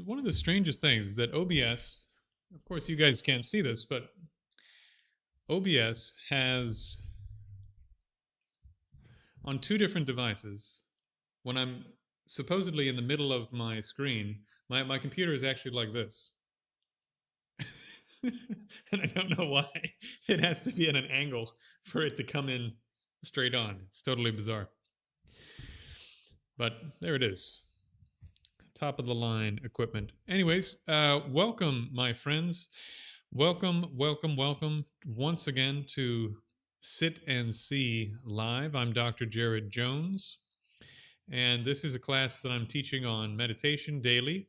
one of the strangest things is that OBS, of course, you guys can't see this, but OBS has on two different devices, when I'm supposedly in the middle of my screen, my computer is actually like this. And I don't know why. It has to be at an angle for it to come in straight on. It's totally bizarre. But there it is. Top of the line equipment. Anyways, welcome, my friends. Welcome, welcome, welcome once again to Sit and See Live. I'm Dr. Jared Jones, and this is a class that I'm teaching on meditation daily.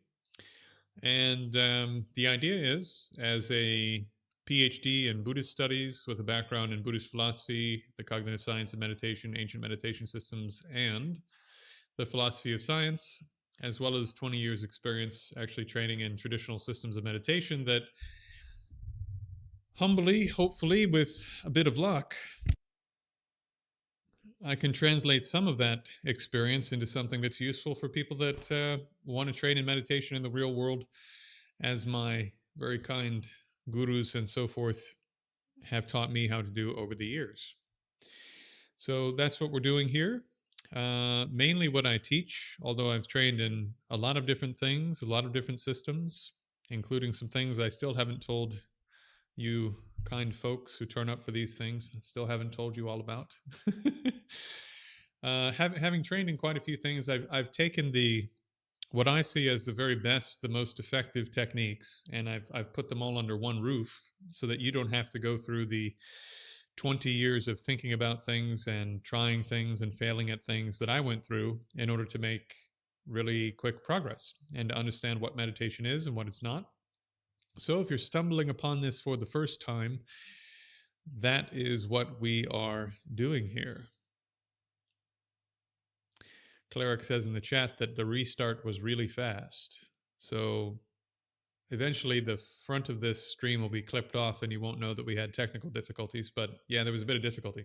And the idea is, as a PhD in Buddhist studies with a background in Buddhist philosophy, the cognitive science of meditation, ancient meditation systems, and the philosophy of science, as well as 20 years experience actually training in traditional systems of meditation, that humbly, hopefully with a bit of luck, I can translate some of that experience into something that's useful for people that want to train in meditation in the real world, as my very kind gurus and so forth have taught me how to do over the years. So that's what we're doing here. Mainly what I teach, although I've trained in a lot of different things, a lot of different systems, including some things I still haven't told you kind folks who turn up for these things, still haven't told you all about. Having trained in quite a few things, I've taken what I see as the very best, the most effective techniques, and I've put them all under one roof so that you don't have to go through the 20 years of thinking about things and trying things and failing at things that I went through in order to make really quick progress and to understand what meditation is and what it's not. So if you're stumbling upon this for the first time, that is what we are doing here. Cleric says in the chat that the restart was really fast. So eventually the front of this stream will be clipped off and you won't know that we had technical difficulties, but yeah, there was a bit of difficulty.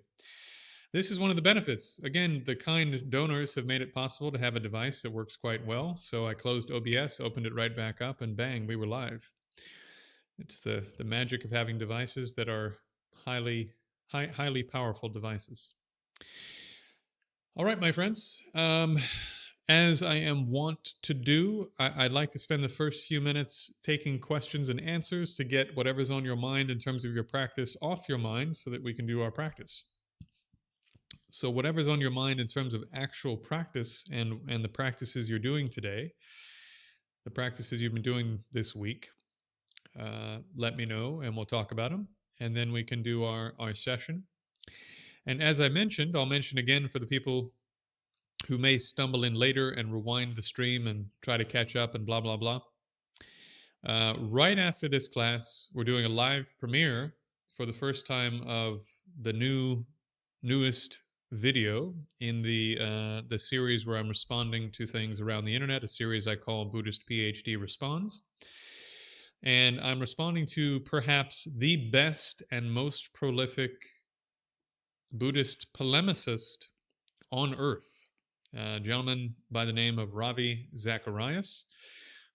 This is one of the benefits. Again, the kind donors have made it possible to have a device that works quite well. So I closed OBS, opened it right back up, and bang, we were live. It's the magic of having devices that are highly powerful devices. All right, my friends. As I am wont to do, I'd like to spend the first few minutes taking questions and answers to get whatever's on your mind in terms of your practice off your mind so that we can do our practice. So whatever's on your mind in terms of actual practice and the practices you're doing today, the practices you've been doing this week, let me know and we'll talk about them. And then we can do our session. And as I mentioned, I'll mention again for the people who may stumble in later and rewind the stream and try to catch up and blah, blah, blah. Right after this class, we're doing a live premiere for the first time of the newest video in the series where I'm responding to things around the internet, a series I call Buddhist PhD Responds. And I'm responding to perhaps the best and most prolific Buddhist polemicist on earth, a gentleman by the name of Ravi Zacharias,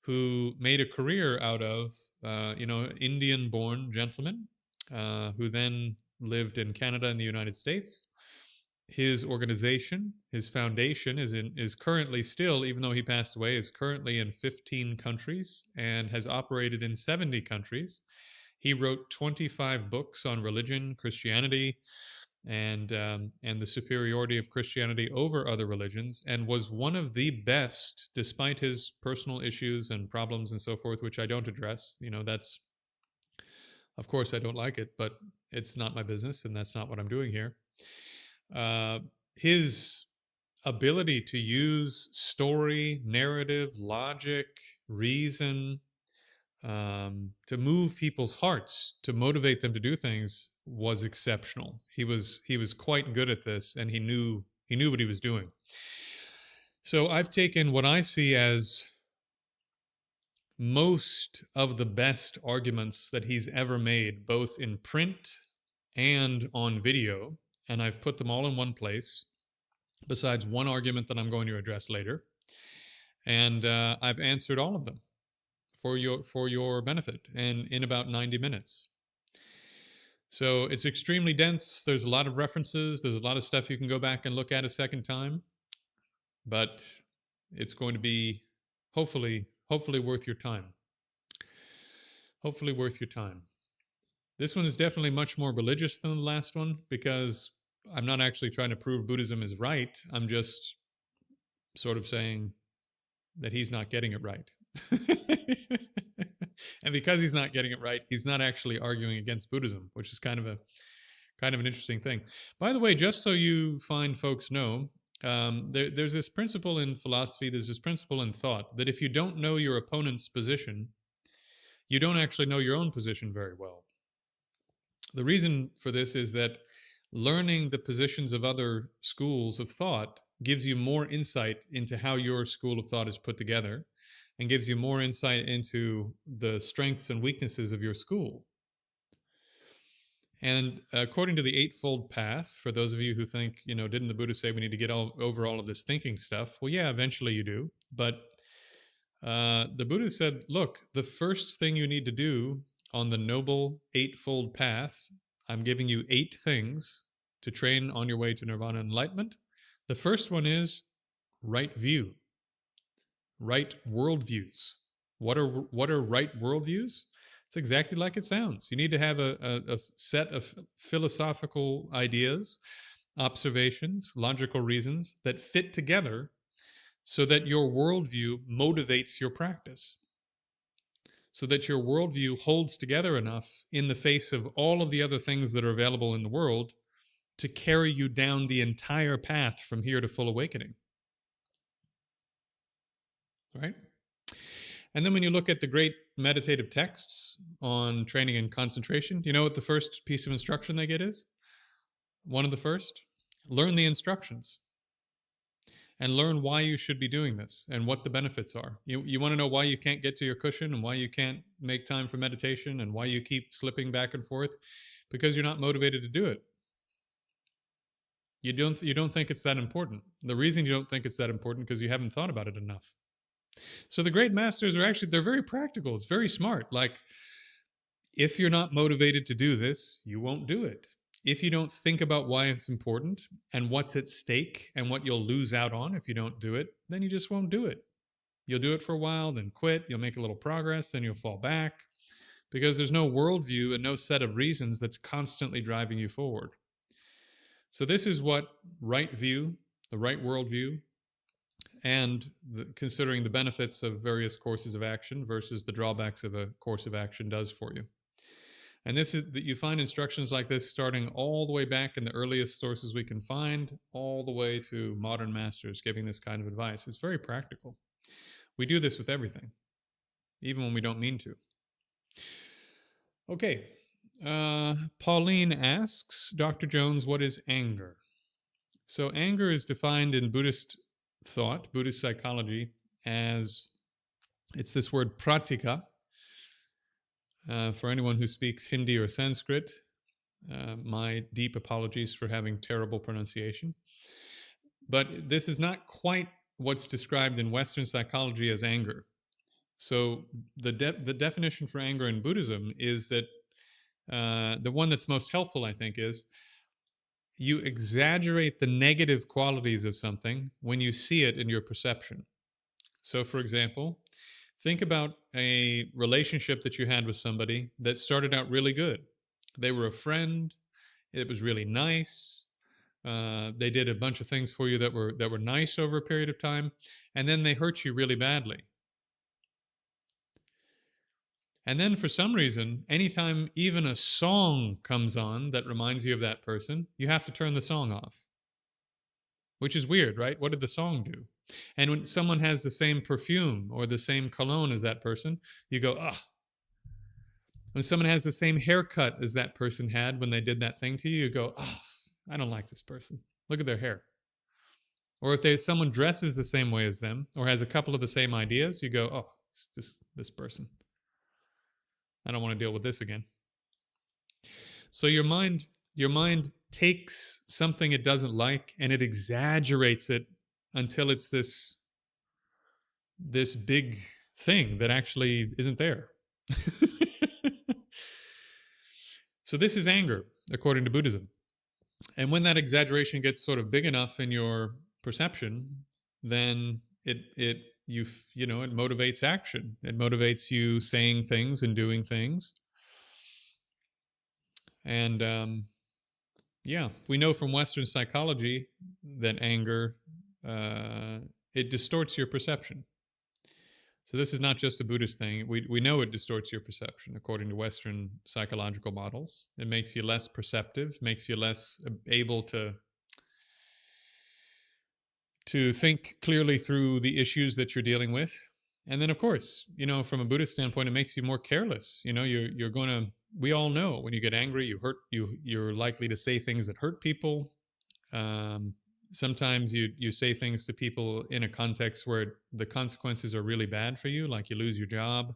who made a career out of, Indian-born gentleman who then lived in Canada and the United States. His organization, his foundation, is currently still, even though he passed away, is currently in 15 countries and has operated in 70 countries. He wrote 25 books on religion, Christianity, and the superiority of Christianity over other religions, and was one of the best, despite his personal issues and problems and so forth, which I don't address. That's, of course, I don't like it, but it's not my business, and that's not what I'm doing here. His ability to use story, narrative, logic, reason, to move people's hearts, to motivate them to do things, was exceptional. He was quite good at this, and he knew what he was doing. So I've taken what I see as most of the best arguments that he's ever made, both in print and on video, and I've put them all in one place, besides one argument that I'm going to address later. And I've answered all of them. for your benefit and in about 90 minutes. So it's extremely dense. There's a lot of references. There's a lot of stuff you can go back and look at a second time, but it's going to be hopefully worth your time. Hopefully worth your time. This one is definitely much more religious than the last one because I'm not actually trying to prove Buddhism is right. I'm just sort of saying that he's not getting it right. And because he's not getting it right, he's not actually arguing against Buddhism, which is kind of an interesting thing. By the way, just so you fine folks know, there's this principle in philosophy, there's this principle in thought, that if you don't know your opponent's position, you don't actually know your own position very well. The reason for this is that learning the positions of other schools of thought gives you more insight into how your school of thought is put together and gives you more insight into the strengths and weaknesses of your school. And according to the Eightfold Path, for those of you who think, didn't the Buddha say we need to get over all of this thinking stuff? Well, yeah, eventually you do. But the Buddha said, look, the first thing you need to do on the Noble Eightfold Path, I'm giving you 8 things to train on your way to nirvana and enlightenment. The first one is right view, right worldviews. What are right worldviews? It's exactly like it sounds. You need to have a set of philosophical ideas, observations, logical reasons that fit together so that your worldview motivates your practice, so that your worldview holds together enough in the face of all of the other things that are available in the world to carry you down the entire path from here to full awakening. Right? And then when you look at the great meditative texts on training and concentration, do you know what the first piece of instruction they get is? One of the first? Learn the instructions. And learn why you should be doing this and what the benefits are. You want to know why you can't get to your cushion and why you can't make time for meditation and why you keep slipping back and forth? Because you're not motivated to do it. You don't think it's that important. The reason you don't think it's that important because you haven't thought about it enough. So the great masters they're very practical. It's very smart. Like, if you're not motivated to do this, you won't do it. If you don't think about why it's important and what's at stake and what you'll lose out on if you don't do it, then you just won't do it. You'll do it for a while, then quit. You'll make a little progress, then you'll fall back because there's no worldview and no set of reasons that's constantly driving you forward. So this is what right view, the right worldview, and considering the benefits of various courses of action versus the drawbacks of a course of action does for you. And this is that you find instructions like this starting all the way back in the earliest sources we can find, all the way to modern masters giving this kind of advice. It's very practical. We do this with everything, even when we don't mean to. Okay. Pauline asks, Dr. Jones, what is anger? So anger is defined in Buddhist thought, Buddhist psychology, as it's this word pratika. For anyone who speaks Hindi or Sanskrit, my deep apologies for having terrible pronunciation. But this is not quite what's described in Western psychology as anger. So the definition for anger in Buddhism is that the one that's most helpful, I think, is you exaggerate the negative qualities of something when you see it in your perception. So, for example, think about a relationship that you had with somebody that started out really good. They were a friend. It was really nice. They did a bunch of things for you that were nice over a period of time, and then they hurt you really badly. And then for some reason, anytime even a song comes on that reminds you of that person, you have to turn the song off. Which is weird, right? What did the song do? And when someone has the same perfume or the same cologne as that person, you go, ugh. When someone has the same haircut as that person had when they did that thing to you, you go, oh, I don't like this person. Look at their hair. Or if someone dresses the same way as them or has a couple of the same ideas, you go, oh, it's just this person. I don't want to deal with this again. So your mind takes something it doesn't like and it exaggerates it until it's this big thing that actually isn't there. So this is anger, according to Buddhism. And when that exaggeration gets sort of big enough in your perception, then it motivates action. It motivates you saying things and doing things. And yeah, we know from Western psychology that anger it distorts your perception. So this is not just a Buddhist thing. We know it distorts your perception according to Western psychological models. It makes you less perceptive, makes you less able to think clearly through the issues that you're dealing with. And then, of course, from a Buddhist standpoint, it makes you more careless. You're going to. We all know when you get angry, you're likely to say things that hurt people. Sometimes you say things to people in a context where the consequences are really bad for you, like you lose your job,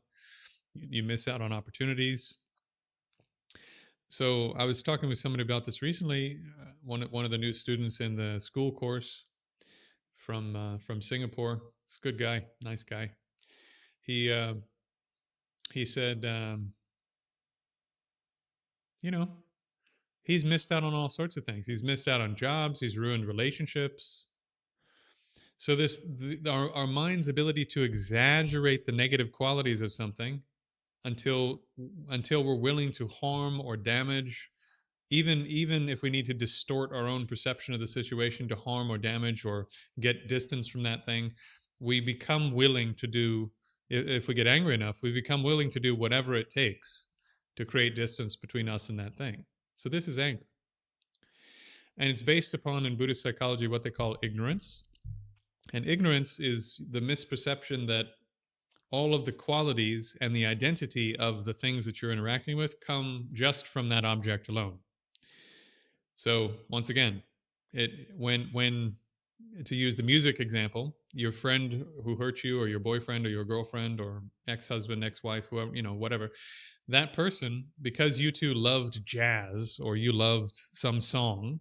you miss out on opportunities. So I was talking with somebody about this recently. One of the new students in the school course from Singapore. He's a good guy, nice guy. He said, he's missed out on all sorts of things. He's missed out on jobs. He's ruined relationships. So our mind's ability to exaggerate the negative qualities of something until we're willing to harm or damage, even if we need to distort our own perception of the situation to harm or damage or get distance from that thing, we become willing to do, if we get angry enough, we become willing to do whatever it takes to create distance between us and that thing. So this is anger. And it's based upon, in Buddhist psychology, what they call ignorance. And ignorance is the misperception that all of the qualities and the identity of the things that you're interacting with come just from that object alone. So once again, when to use the music example, your friend who hurt you, or your boyfriend, or your girlfriend, or ex-husband, ex-wife, whoever, whatever, that person, because you two loved jazz or you loved some song,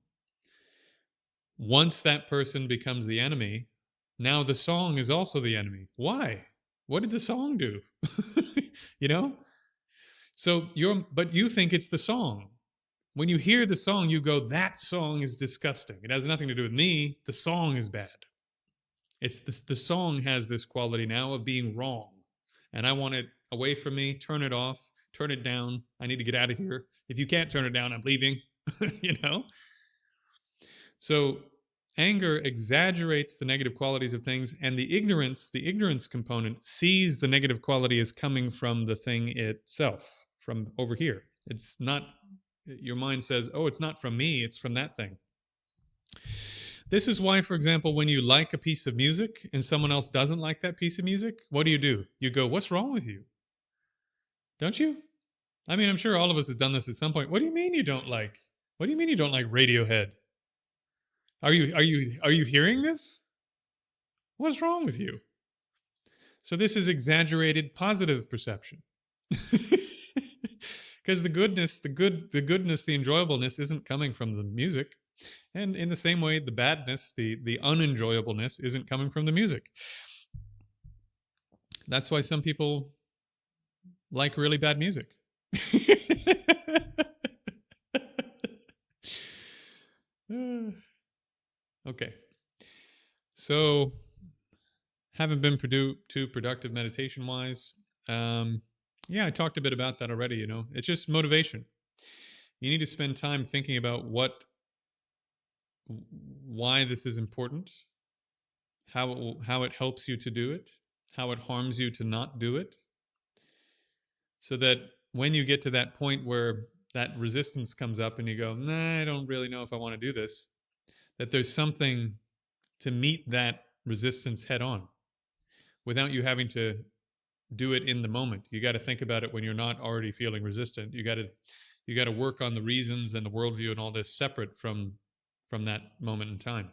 once that person becomes the enemy, now the song is also the enemy. Why? What did the song do? So but you think it's the song. When you hear the song, you go, that song is disgusting. It has nothing to do with me. The song is bad. It's the song has this quality now of being wrong. And I want it away from me. Turn it off. Turn it down. I need to get out of here. If you can't turn it down, I'm leaving. So anger exaggerates the negative qualities of things, and the ignorance component sees the negative quality as coming from the thing itself, from over here. It's not, your mind says, oh, it's not from me, it's from that thing. This is why, for example, when you like a piece of music and someone else doesn't like that piece of music, what do? You go, what's wrong with you? Don't you? I mean, I'm sure all of us have done this at some point. What do you mean you don't like? What do you mean you don't like Radiohead? Are you hearing this? What's wrong with you? So this is exaggerated positive perception. Because the goodness, the enjoyableness isn't coming from the music. And in the same way, the badness, the unenjoyableness isn't coming from the music. That's why some people like really bad music. Okay. So, haven't been too productive meditation-wise. Yeah, I talked a bit about that already, It's just motivation. You need to spend time thinking about why this is important, how it helps you to do it, how it harms you to not do it, so that when you get to that point where that resistance comes up and you go, nah, I don't really know if I want to do this, that there's something to meet that resistance head on without you having to do it in the moment. You got to think about it when you're not already feeling resistant. You got to work on the reasons and the worldview and all this separate from that moment in time.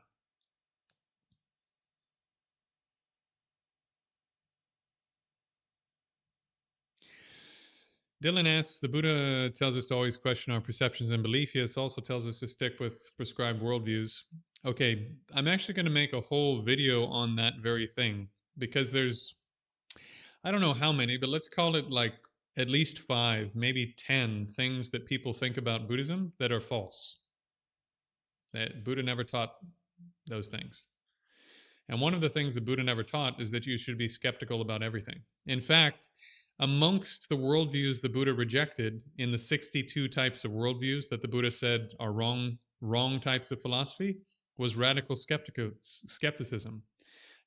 Dylan asks, the Buddha tells us to always question our perceptions and beliefs. He also tells us to stick with prescribed worldviews. Okay, I'm actually going to make a whole video on that very thing, because I don't know how many, but let's call it like at least 5, maybe 10 things that people think about Buddhism that are false. That Buddha never taught those things. And one of the things the Buddha never taught is that you should be skeptical about everything. In fact, amongst the worldviews the Buddha rejected in the 62 types of worldviews that the Buddha said are wrong types of philosophy was radical skepticism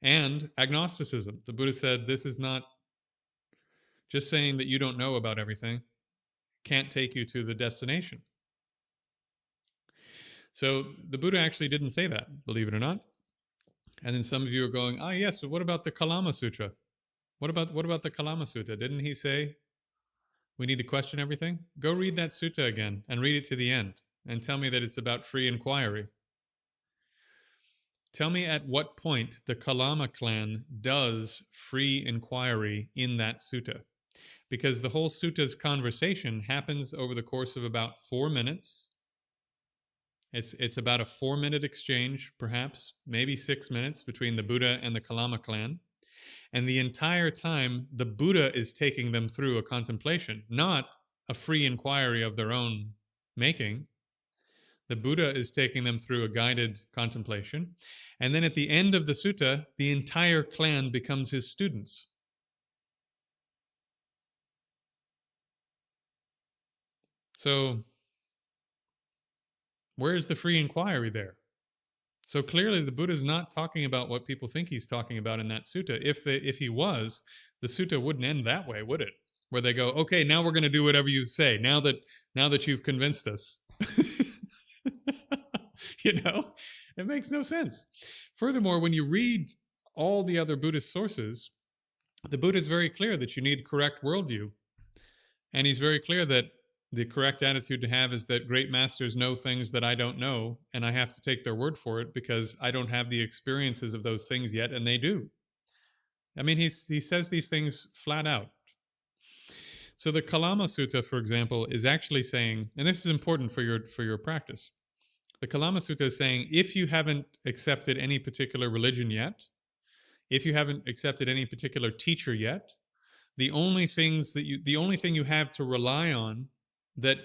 and agnosticism. The Buddha said this is not just saying that you don't know about everything, can't take you to the destination. So the Buddha actually didn't say that, believe it or not. And then some of you are going, ah, yes, but what about the Kalama Sutra? What about the Kalama Sutta? Didn't he say we need to question everything? Go read that sutta again and read it to the end and tell me that it's about free inquiry. Tell me at what point the Kalama clan does free inquiry in that sutta. Because the whole sutta's conversation happens over the course of about 4 minutes. It's about a 4-minute exchange, perhaps, maybe 6 minutes between the Buddha and the Kalama clan. And the entire time, the Buddha is taking them through a contemplation, not a free inquiry of their own making. The Buddha is taking them through a guided contemplation. And then at the end of the sutta, the entire clan becomes his students. So, where's the free inquiry there? So clearly the Buddha is not talking about what people think he's talking about in that sutta. If he was, the sutta wouldn't end that way, would it? Where they go, okay, now we're going to do whatever you say. Now that you've convinced us. It makes no sense. Furthermore, when you read all the other Buddhist sources, the Buddha is very clear that you need correct worldview. And he's very clear that the correct attitude to have is that great masters know things that I don't know, and I have to take their word for it because I don't have the experiences of those things yet, and they do. I mean, he says these things flat out. So the Kalama Sutta, for example, is actually saying, and this is important for your practice, the Kalama Sutta is saying, if you haven't accepted any particular religion yet, if you haven't accepted any particular teacher yet, the only thing you have to rely on that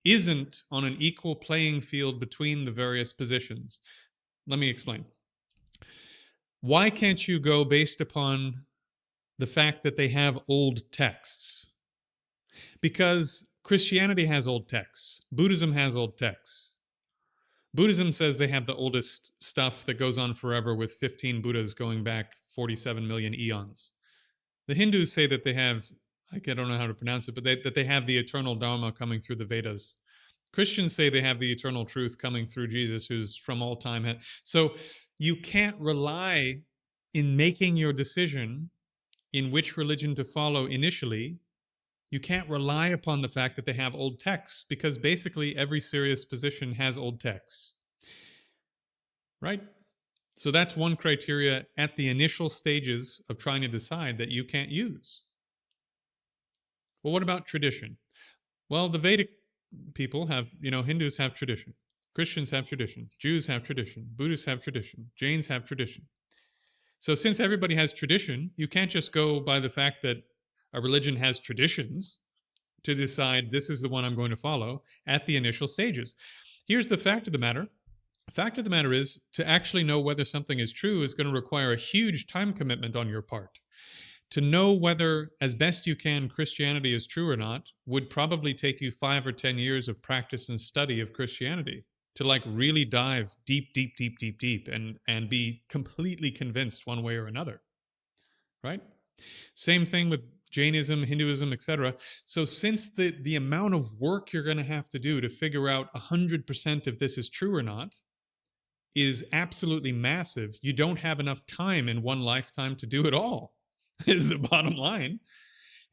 isn't on an equal playing field between the various positions. Let me explain. Why can't you go based upon the fact that they have old texts? Because Christianity has old texts. Buddhism has old texts. Buddhism says they have the oldest stuff that goes on forever with 15 Buddhas going back 47 million eons. The Hindus say that they have, I don't know how to pronounce it, but that they have the eternal Dharma coming through the Vedas. Christians say they have the eternal truth coming through Jesus, who's from all time. So you can't rely in making your decision in which religion to follow initially. You can't rely upon the fact that they have old texts, because basically every serious position has old texts. Right? So that's one criteria at the initial stages of trying to decide that you can't use. Well, what about tradition? Well, the Vedic people have, Hindus have tradition. Christians have tradition. Jews have tradition. Buddhists have tradition. Jains have tradition. So since everybody has tradition, you can't just go by the fact that a religion has traditions to decide this is the one I'm going to follow at the initial stages. Here's the fact of the matter. The fact of the matter is, to actually know whether something is true is going to require a huge time commitment on your part. To know whether, as best you can, Christianity is true or not would probably take you 5 or 10 years of practice and study of Christianity to really dive deep and be completely convinced one way or another, right? Same thing with Jainism, Hinduism, etc. So since the amount of work you're going to have to do to figure out 100% if this is true or not is absolutely massive, you don't have enough time in one lifetime to do it all, is the bottom line.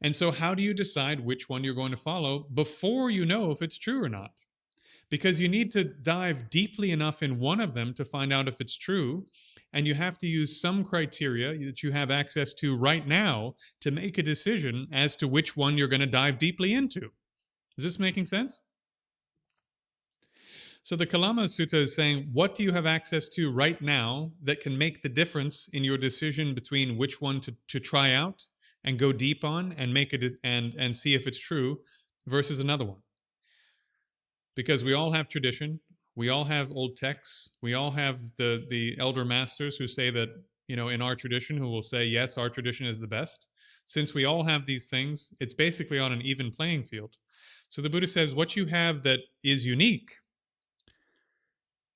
And so how do you decide which one you're going to follow before you know if it's true or not? Because you need to dive deeply enough in one of them to find out if it's true, and you have to use some criteria that you have access to right now to make a decision as to which one you're going to dive deeply into. Is this making sense? So the Kalama Sutta is saying, what do you have access to right now that can make the difference in your decision between which one to try out and go deep on and make it and see if it's true versus another one. Because we all have tradition, we all have old texts, we all have the elder masters who say that, in our tradition, who will say, yes, our tradition is the best. Since we all have these things, it's basically on an even playing field. So the Buddha says what you have that is unique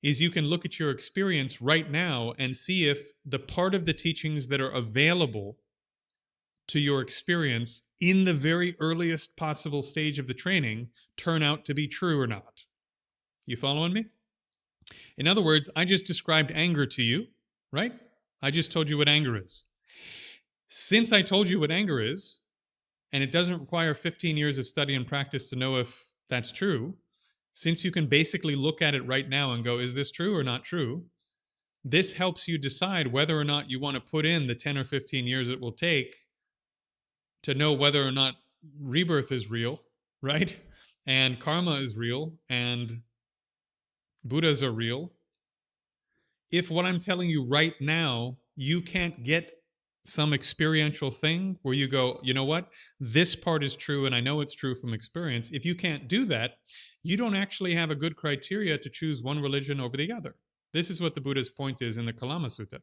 is you can look at your experience right now and see if the part of the teachings that are available to your experience in the very earliest possible stage of the training turn out to be true or not. You following me? In other words, I just described anger to you, right? I just told you what anger is. Since I told you what anger is, and it doesn't require 15 years of study and practice to know if that's true, since you can basically look at it right now and go, is this true or not true? This helps you decide whether or not you want to put in the 10 or 15 years it will take to know whether or not rebirth is real, right? And karma is real, and Buddhas are real. If what I'm telling you right now, you can't get some experiential thing where you go, you know what, this part is true and I know it's true from experience. If you can't do that, you don't actually have a good criteria to choose one religion over the other. This is what the Buddha's point is in the Kalama Sutta.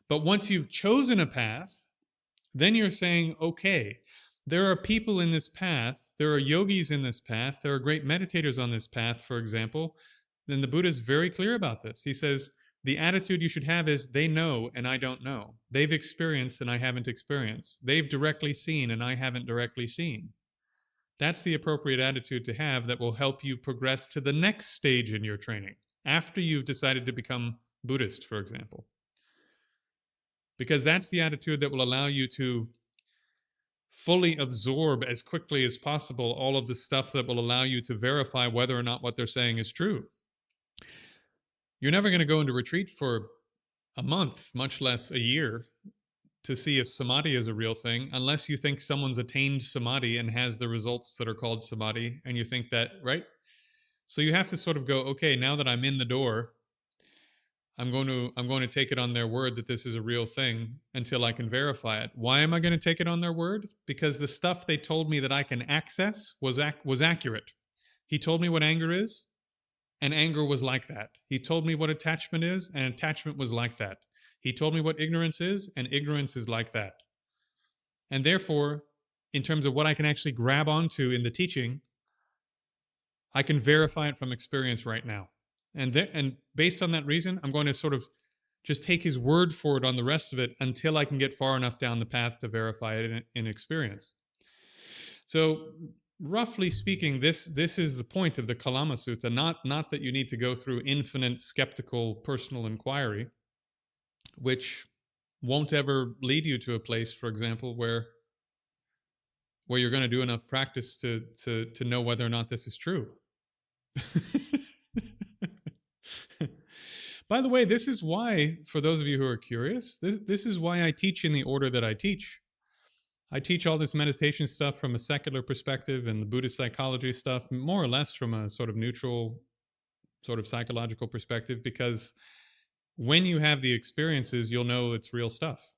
But once you've chosen a path, then you're saying, okay, there are people in this path, there are yogis in this path, there are great meditators on this path, for example. Then the Buddha is very clear about this. He says, the attitude you should have is, they know and I don't know. They've experienced and I haven't experienced. They've directly seen and I haven't directly seen. That's the appropriate attitude to have that will help you progress to the next stage in your training, after you've decided to become Buddhist, for example. Because that's the attitude that will allow you to fully absorb as quickly as possible all of the stuff that will allow you to verify whether or not what they're saying is true. You're never going to go into retreat for a month, much less a year, to see if samadhi is a real thing, unless you think someone's attained samadhi and has the results that are called samadhi, and you think that, right? So you have to sort of go, okay, now that I'm in the door, I'm going to take it on their word that this is a real thing until I can verify it. Why am I going to take it on their word? Because the stuff they told me that I can access was accurate. He told me what anger is, and anger was like that. He told me what attachment is, and attachment was like that. He told me what ignorance is, and ignorance is like that. And therefore, in terms of what I can actually grab onto in the teaching, I can verify it from experience right now. And based on that reason, I'm going to sort of just take his word for it on the rest of it until I can get far enough down the path to verify it in experience. So roughly speaking, this is the point of the Kalama Sutta, not that you need to go through infinite skeptical personal inquiry, which won't ever lead you to a place, for example, where you're going to do enough practice to know whether or not this is true. By the way, this is why, for those of you who are curious, this is why I teach in the order that I teach. I teach all this meditation stuff from a secular perspective and the Buddhist psychology stuff more or less from a sort of neutral, sort of psychological perspective, because when you have the experiences, you'll know it's real stuff.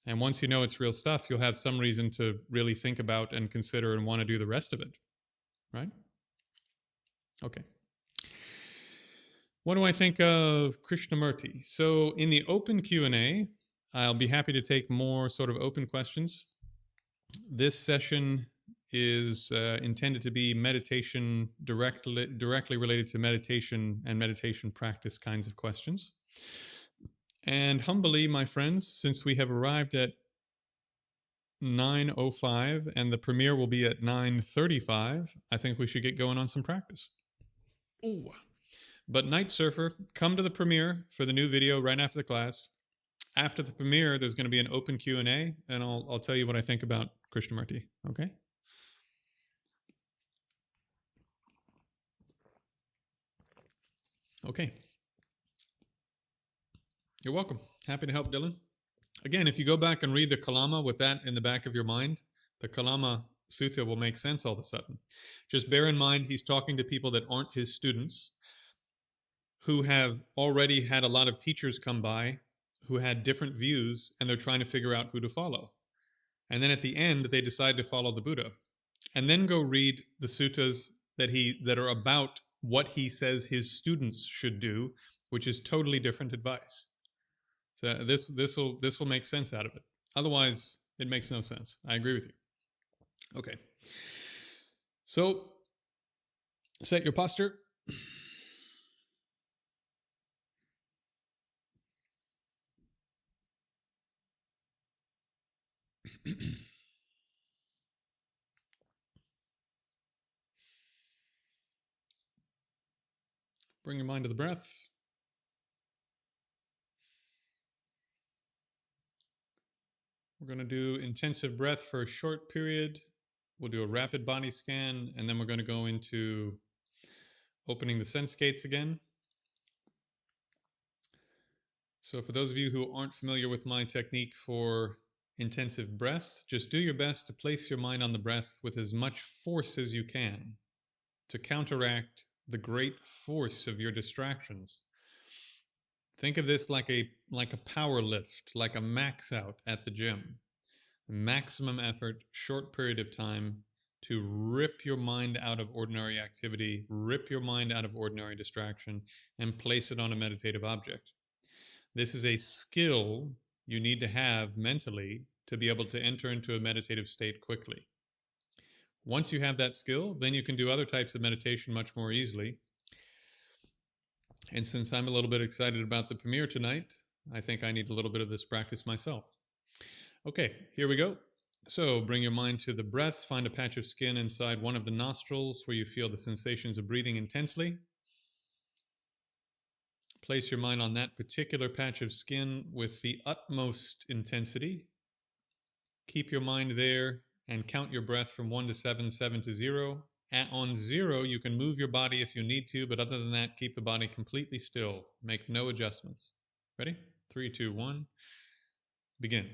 And once you know it's real stuff, you'll have some reason to really think about and consider and want to do the rest of it, right? Okay. What do I think of Krishnamurti? So in the open Q&A, I'll be happy to take more sort of open questions. This session is intended to be meditation directly related to meditation and meditation practice kinds of questions. And humbly, my friends, since we have arrived at 9:05 and the premiere will be at 9:35, I think we should get going on some practice. Ooh. But Night Surfer, come to the premiere for the new video right after the class. After the premiere, there's going to be an open Q&A, and I'll tell you what I think about Krishnamurti, okay? Okay. You're welcome. Happy to help, Dylan. Again, if you go back and read the Kalama with that in the back of your mind, the Kalama Sutta will make sense all of a sudden. Just bear in mind, he's talking to people that aren't his students, who have already had a lot of teachers come by who had different views, and they're trying to figure out who to follow. And then at the end, they decide to follow the Buddha. And then go read the suttas that are about what he says his students should do, which is totally different advice. So this will make sense out of it. Otherwise, it makes no sense. I agree with you. Okay. So set your posture. Bring your mind to the breath. We're going to do intensive breath for a short period. We'll do a rapid body scan, and then we're going to go into opening the sense gates again. So for those of you who aren't familiar with my technique for intensive breath, just do your best to place your mind on the breath with as much force as you can to counteract the great force of your distractions. Think of this like a power lift, like a max out at the gym. Maximum effort, short period of time to rip your mind out of ordinary activity, rip your mind out of ordinary distraction, and place it on a meditative object. This is a skill you need to have mentally to be able to enter into a meditative state quickly. Once you have that skill, then you can do other types of meditation much more easily. And since I'm a little bit excited about the premiere tonight, I think I need a little bit of this practice myself. Okay, here we go. So bring your mind to the breath. Find a patch of skin inside one of the nostrils where you feel the sensations of breathing intensely. Place your mind on that particular patch of skin with the utmost intensity. Keep your mind there and count your breath from 1 to 7, 7 to 0. On 0, you can move your body if you need to, but other than that, keep the body completely still. Make no adjustments. Ready? 3, 2, 1. Begin.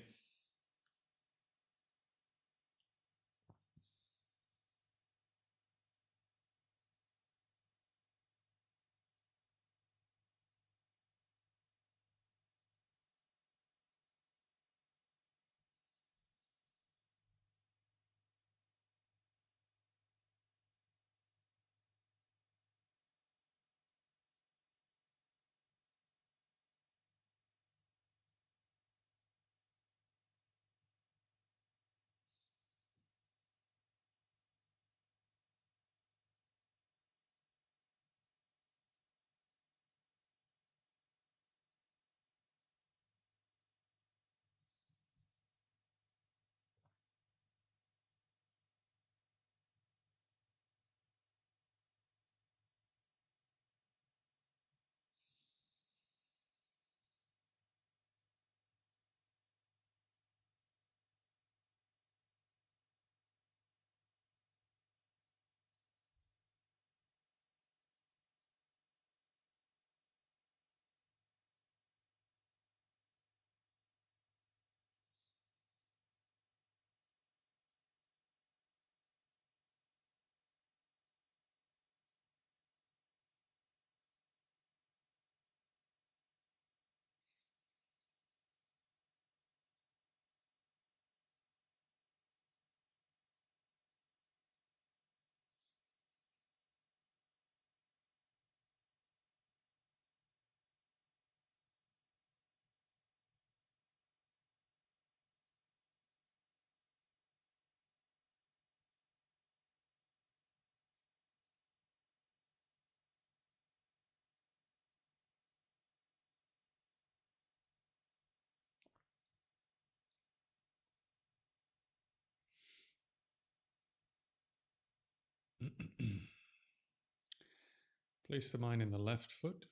Place the mind in the left foot.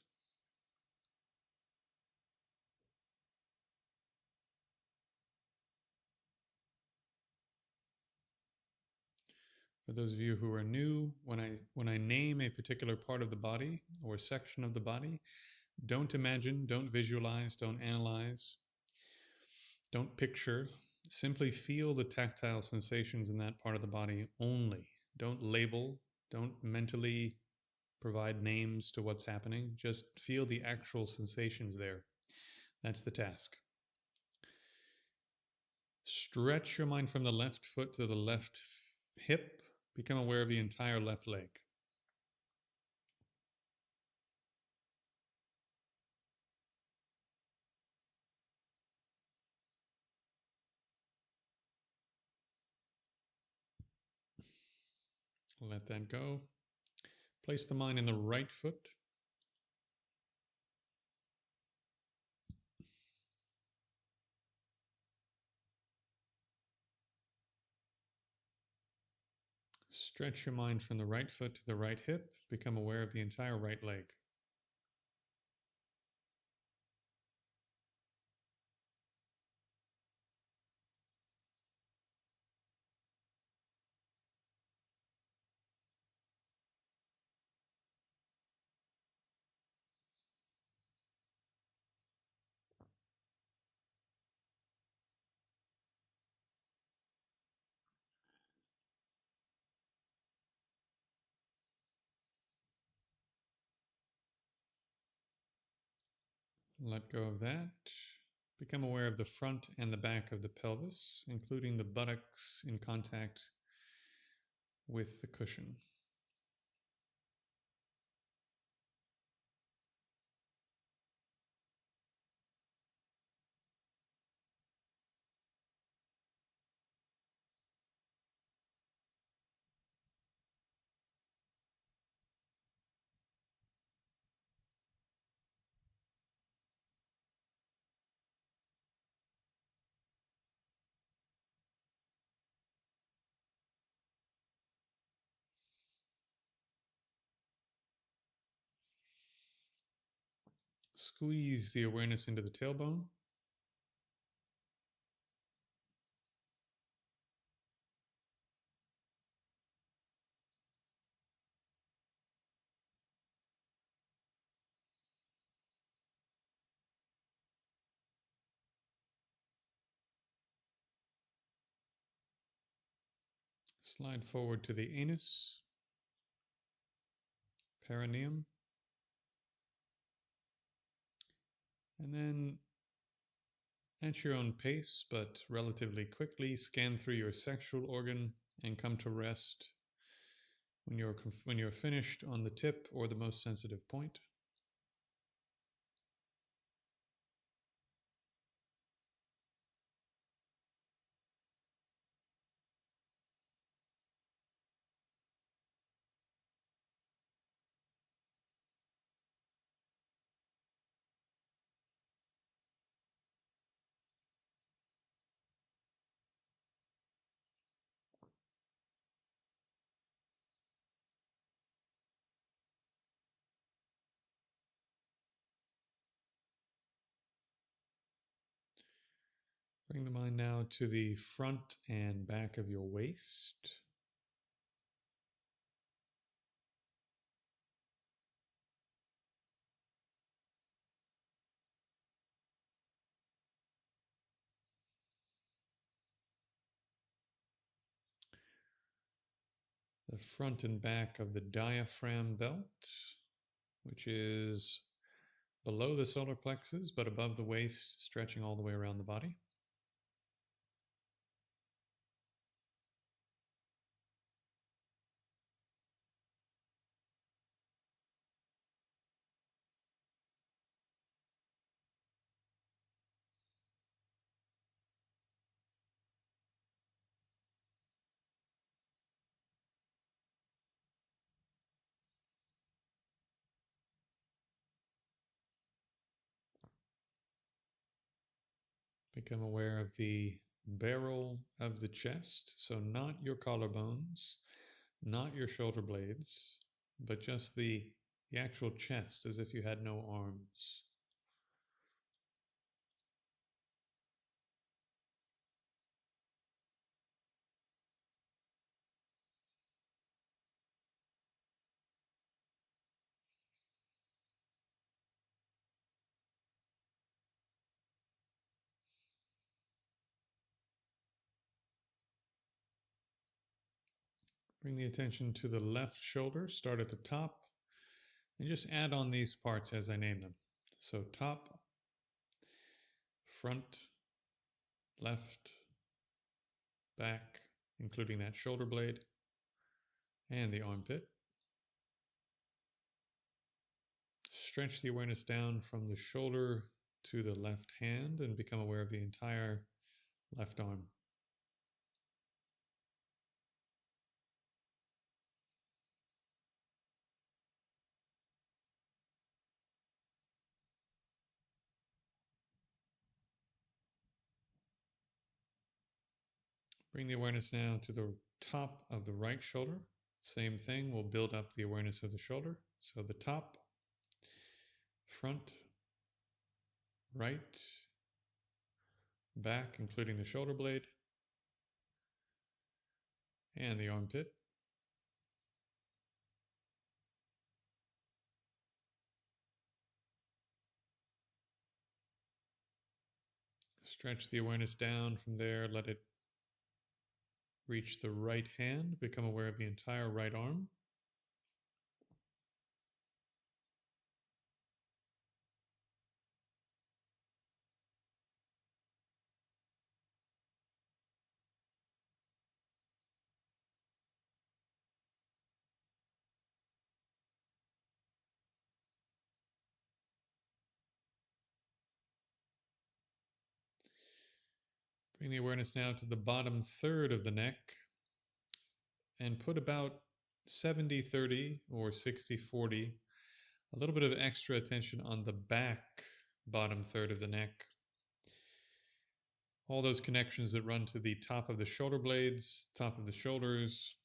For those of you who are new, when I name a particular part of the body or section of the body, don't imagine, don't visualize, don't analyze, don't picture. Simply feel the tactile sensations in that part of the body only. Don't label, don't mentally provide names to what's happening. Just feel the actual sensations there. That's the task. Stretch your mind from the left foot to the left hip. Become aware of the entire left leg. Let that go. Place the mind in the right foot. Stretch your mind from the right foot to the right hip. Become aware of the entire right leg. Let go of that. Become aware of the front and the back of the pelvis, including the buttocks in contact with the cushion. Squeeze the awareness into the tailbone. Slide forward to the anus, perineum, and then at your own pace, but relatively quickly, scan through your sexual organ and come to rest when you're finished on the tip or the most sensitive point. Bring the mind now to the front and back of your waist. The front and back of the diaphragm belt, which is below the solar plexus but above the waist, stretching all the way around the body. Become aware of the barrel of the chest, so not your collarbones, not your shoulder blades, but just the actual chest, as if you had no arms. Bring the attention to the left shoulder. Start at the top and just add on these parts as I name them. So top, front, left, back, including that shoulder blade, and the armpit. Stretch the awareness down from the shoulder to the left hand and become aware of the entire left arm. Bring the awareness now to the top of the right shoulder. Same thing, we'll build up the awareness of the shoulder. So the top, front, right, back, including the shoulder blade, and the armpit. Stretch the awareness down from there, let it reach the right hand, become aware of the entire right arm. Bring the awareness now to the bottom third of the neck and put about 70-30 or 60-40, a little bit of extra attention on the back bottom third of the neck. All those connections that run to the top of the shoulder blades, top of the shoulders,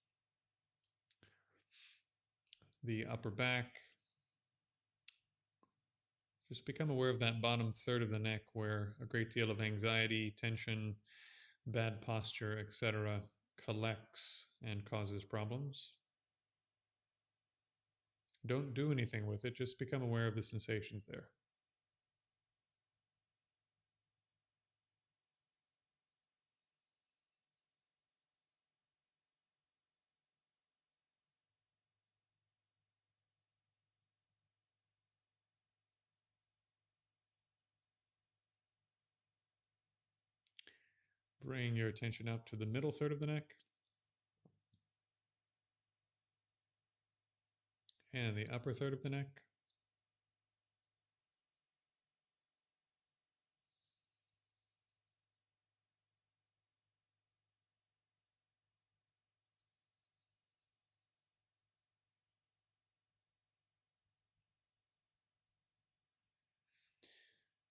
the upper back. Just become aware of that bottom third of the neck where a great deal of anxiety, tension, bad posture, etc. collects and causes problems. Don't do anything with it, just become aware of the sensations there. Bring your attention up to the middle third of the neck and the upper third of the neck.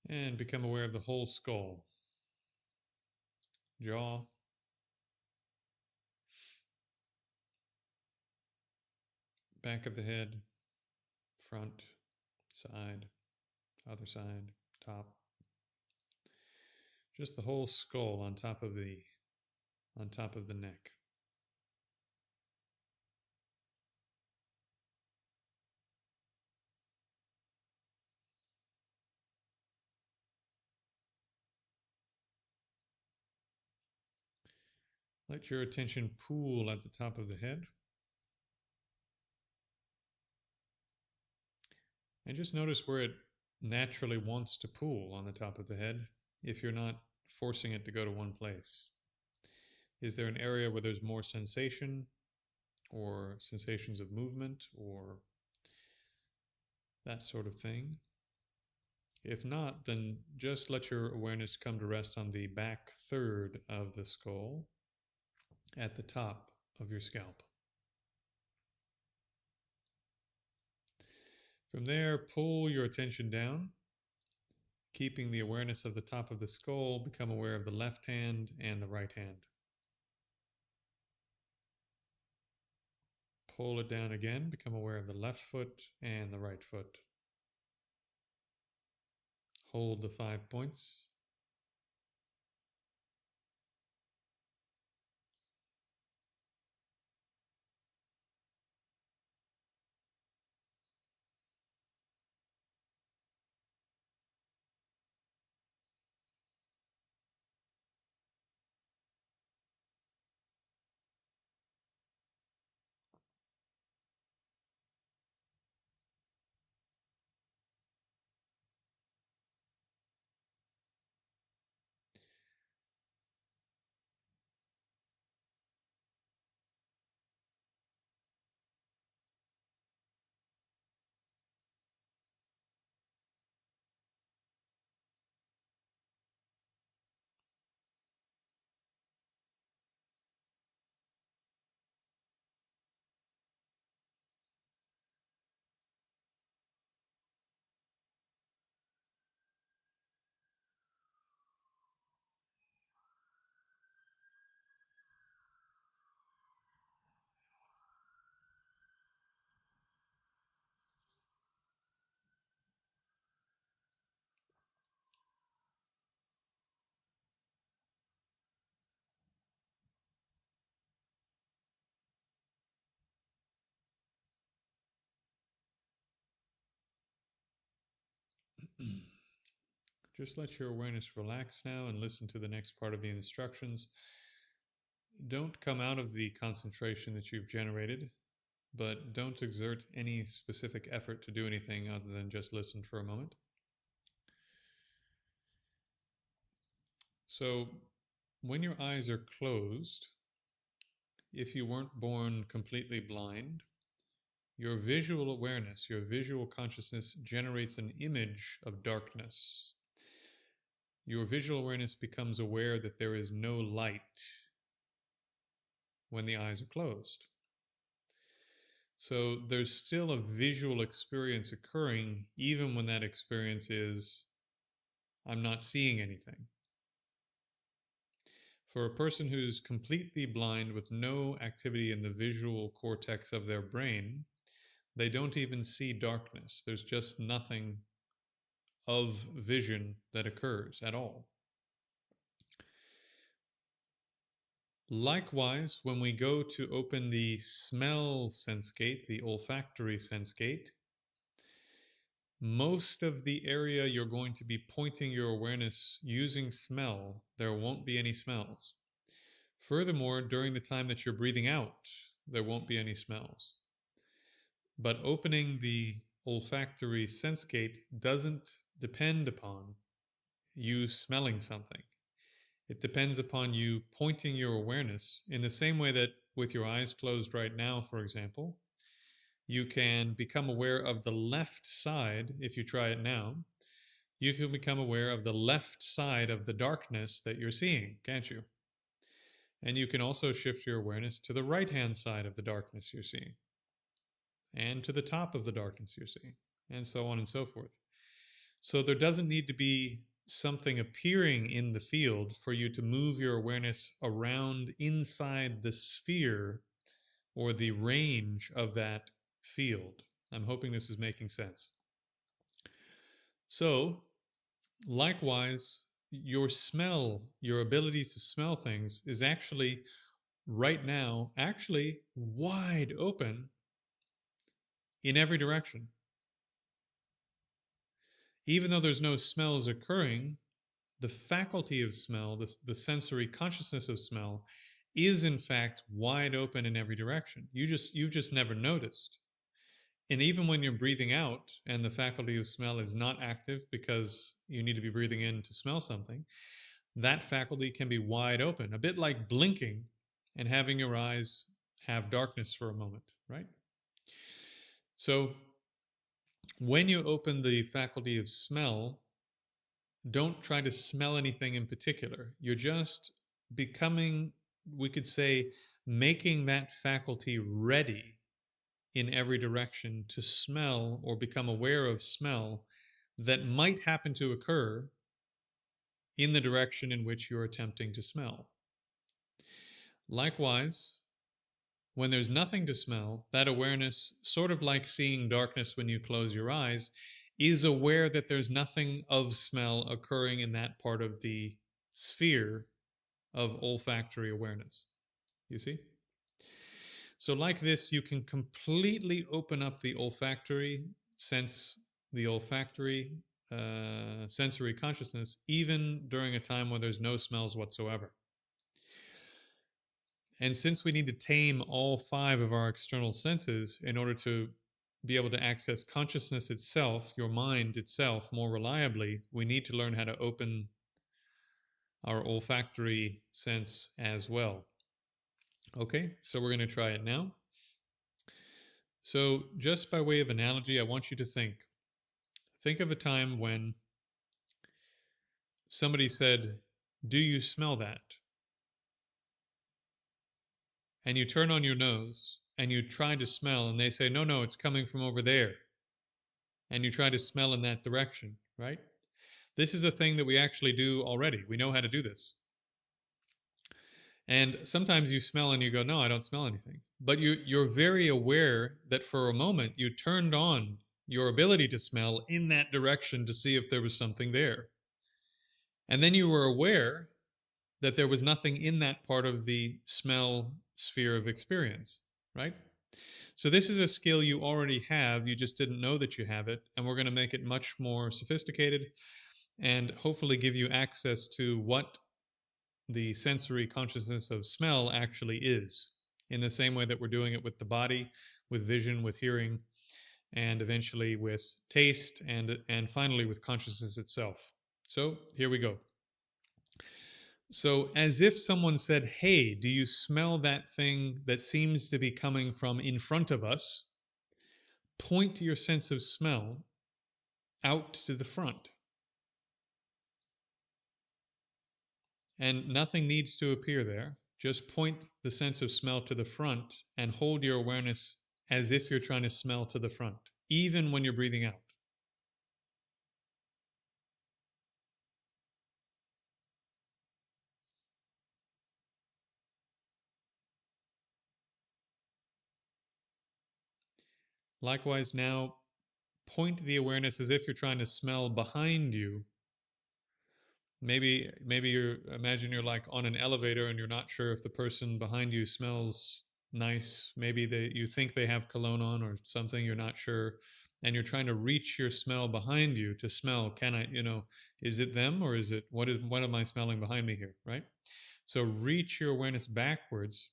And become aware of the whole skull, jaw, back of the head, front, side, other side, top. Just the whole skull on top of the neck. Let your attention pool at the top of the head. And just notice where it naturally wants to pool on the top of the head if you're not forcing it to go to one place. Is there an area where there's more sensation or sensations of movement or that sort of thing? If not, then just let your awareness come to rest on the back third of the skull at the top of your scalp. From there, pull your attention down, keeping the awareness of the top of the skull. Become aware of the left hand and the right hand. Pull it down again, become aware of the left foot and the right foot. Hold the 5 points. Just let your awareness relax now and listen to the next part of the instructions. Don't come out of the concentration that you've generated, but don't exert any specific effort to do anything other than just listen for a moment. So, when your eyes are closed, if you weren't born completely blind, your visual awareness, your visual consciousness generates an image of darkness. Your visual awareness becomes aware that there is no light when the eyes are closed. So there's still a visual experience occurring, even when that experience is, I'm not seeing anything. For a person who's completely blind with no activity in the visual cortex of their brain, they don't even see darkness. There's just nothing of vision that occurs at all. Likewise, when we go to open the smell sense gate, the olfactory sense gate, most of the area you're going to be pointing your awareness using smell, there won't be any smells. Furthermore, during the time that you're breathing out, there won't be any smells. But opening the olfactory sense gate doesn't depend upon you smelling something. It depends upon you pointing your awareness in the same way that with your eyes closed right now, for example, you can become aware of the left side. If you try it now, you can become aware of the left side of the darkness that you're seeing, can't you? And you can also shift your awareness to the right-hand side of the darkness you're seeing, and to the top of the darkness you're seeing, and so on and so forth. So there doesn't need to be something appearing in the field for you to move your awareness around inside the sphere or the range of that field. I'm hoping this is making sense. So, likewise, your smell, your ability to smell things is actually right now wide open in every direction. Even though there's no smells occurring, the faculty of smell, the sensory consciousness of smell, is in fact wide open in every direction. You've just never noticed. And even when you're breathing out and the faculty of smell is not active because you need to be breathing in to smell something, that faculty can be wide open, a bit like blinking and having your eyes have darkness for a moment, right? So when you open the faculty of smell, don't try to smell anything in particular. You're just becoming, we could say, making that faculty ready in every direction to smell or become aware of smell that might happen to occur in the direction in which you're attempting to smell. Likewise, when there's nothing to smell, that awareness, sort of like seeing darkness when you close your eyes, is aware that there's nothing of smell occurring in that part of the sphere of olfactory awareness. You see? So like this, you can completely open up the olfactory sense, the olfactory sensory consciousness, even during a time when there's no smells whatsoever. And since we need to tame all 5 of our external senses in order to be able to access consciousness itself, your mind itself, more reliably, we need to learn how to open our olfactory sense as well. Okay, so we're going to try it now. So just by way of analogy, I want you to think of a time when somebody said, "Do you smell that?" And you turn on your nose and you try to smell, and they say, "No, no, it's coming from over there." And you try to smell in that direction, right? This is a thing that we actually do already. We know how to do this. And sometimes you smell and you go, "No, I don't smell anything." But you're very aware that for a moment you turned on your ability to smell in that direction to see if there was something there. And then you were aware that there was nothing in that part of the smell sphere of experience, right? So this is a skill you already have, you just didn't know that you have it, and we're going to make it much more sophisticated and hopefully give you access to what the sensory consciousness of smell actually is, in the same way that we're doing it with the body, with vision, with hearing, and eventually with taste, and finally with consciousness itself. So here we go. So, as if someone said, "Hey, do you smell that thing that seems to be coming from in front of us?" Point your sense of smell out to the front. And nothing needs to appear there. Just point the sense of smell to the front and hold your awareness as if you're trying to smell to the front, even when you're breathing out. Likewise, now point the awareness as if you're trying to smell behind you. Maybe you're imagine you're like on an elevator and you're not sure if the person behind you smells nice. Maybe you think they have cologne on or something, you're not sure. And you're trying to reach your smell behind you to smell, can I, is it them, or is it what am I smelling behind me here, right? So reach your awareness backwards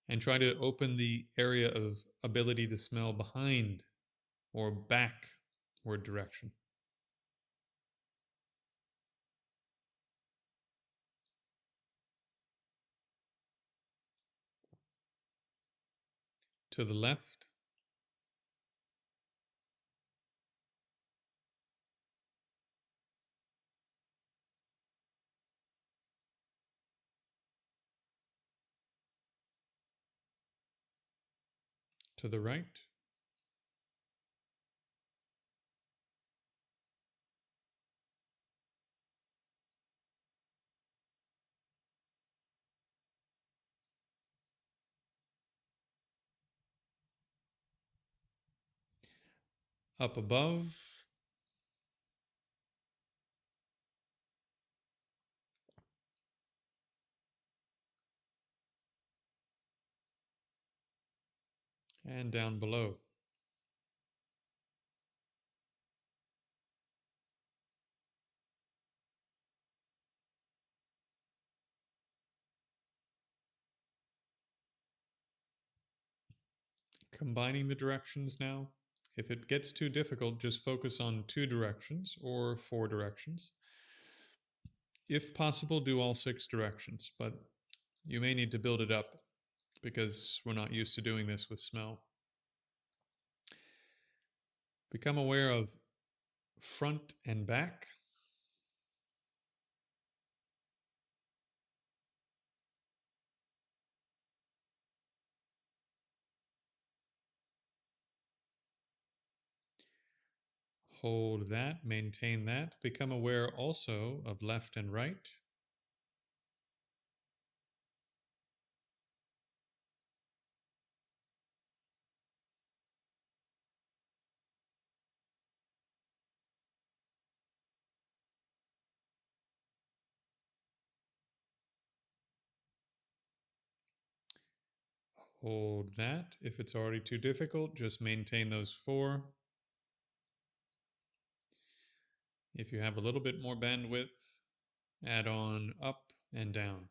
and try to open the area of ability to smell behind or backward direction. To the left, to the right, up above, and down below. Combining the directions now. If it gets too difficult, just focus on 2 directions or 4 directions. If possible, do all 6 directions, but you may need to build it up because we're not used to doing this with smell. Become aware of front and back. Hold that, maintain that. Become aware also of left and right. Hold that. If it's already too difficult, just maintain those 4. If you have a little bit more bandwidth, add on up and down.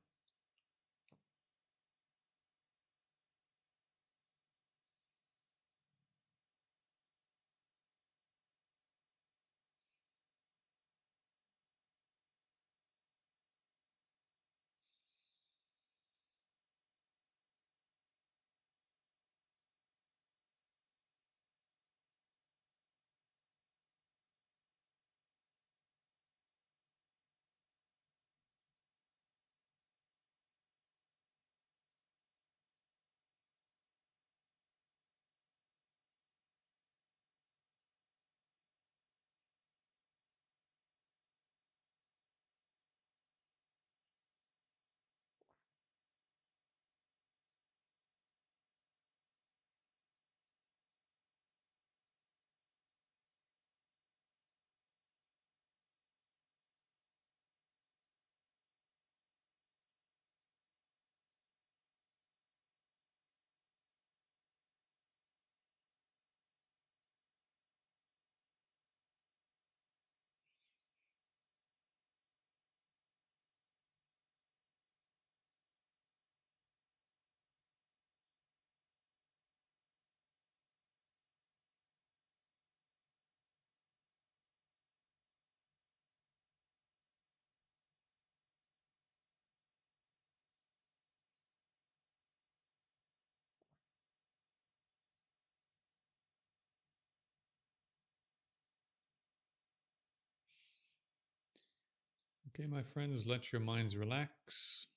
Okay, my friends, let your minds relax.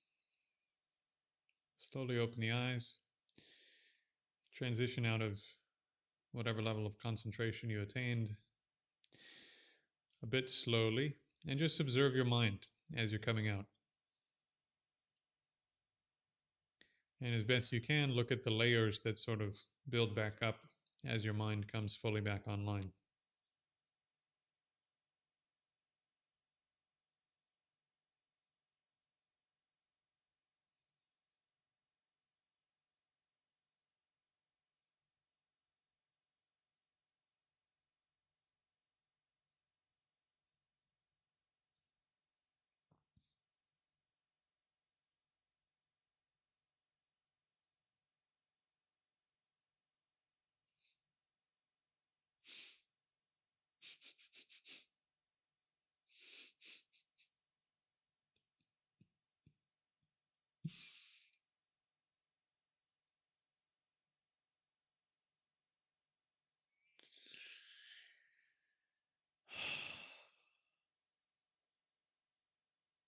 Slowly open the eyes. Transition out of whatever level of concentration you attained a bit slowly, and just observe your mind as you're coming out. And as best you can, look at the layers that sort of build back up as your mind comes fully back online.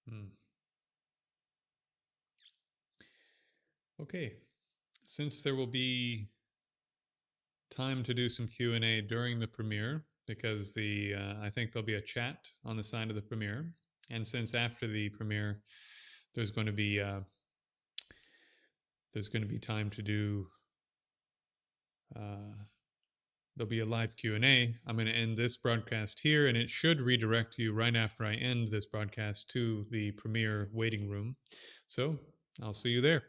Hmm. Okay, since there will be time to do some Q&A during the premiere, because I think there'll be a chat on the side of the premiere, and since after the premiere there's going to be time to do there'll be a live Q&A. I'm going to end this broadcast here, and it should redirect you right after I end this broadcast to the premiere waiting room. So I'll see you there.